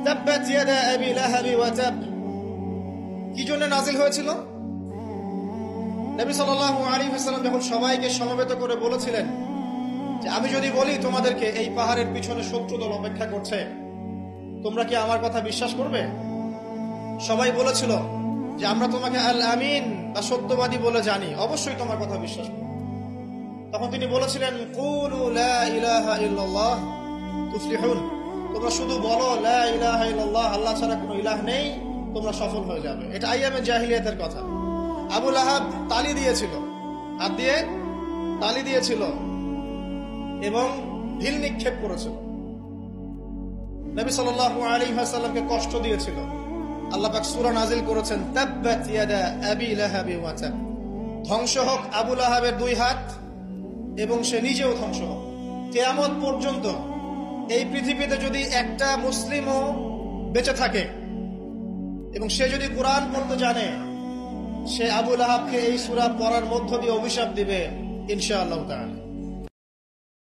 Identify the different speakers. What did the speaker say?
Speaker 1: তাব্বাত ইয়াদা আবি লাহাবি ওয়া তাব। কি জন্য নাজিল হয়েছিল? নবী সাল্লাল্লাহু আলাইহি ওয়াসাল্লাম যখন সবাইকে সমবেত করে বলেছিলেন যে আমি যদি বলি তোমাদেরকে এই পাহাড়ের পিছনে শত্রু দল অপেক্ষা করছে, তোমরা কি আমার কথা বিশ্বাস করবে? সবাই বলেছিল যে আমরা তোমাকে আল আমিন বা সত্যবাদী বলে জানি, অবশ্যই তোমার কথা বিশ্বাস করব। তখন তিনি বলেছিলেন কুলু লা ইলাহা ইল্লাল্লাহ তুফলিহুন, তোমরা শুধু বলো লা ইলাহা ইল্লাল্লাহ, আল্লাহ ছাড়া কোনো ইলাহ নেই, তোমরা সফল হয়ে যাবে। এটা আইয়ামে জাহিলিয়াতের কথা। আবু লাহাব তালি দিয়েছিল, হাত দিয়ে তালি দিয়েছিল এবং ঢিল নিক্ষেপ করেছিল, নবী সাল্লাল্লাহু আলাইহি ওয়াসাল্লামকে কষ্ট দিয়েছিল। আল্লাহ পাক সূরা নাজিল করেছেন তাব্বাত ইয়াদা আবি লাহাবি ওয়া তাব, ধ্বংস হোক আবু লাহাবের দুই হাত এবং সে নিজেও ধ্বংস হোক। কিয়ামত পর্যন্ত এই পৃথিবীতে যদি একটা মুসলিমও বেঁচে থাকে এবং সে যদি কোরআন পড়তে জানে, সে আবু লাহাবকে এই সূরা পড়ার মধ্য দিয়ে অভিশাপ দিবে ইনশাআল্লাহ তাআলা।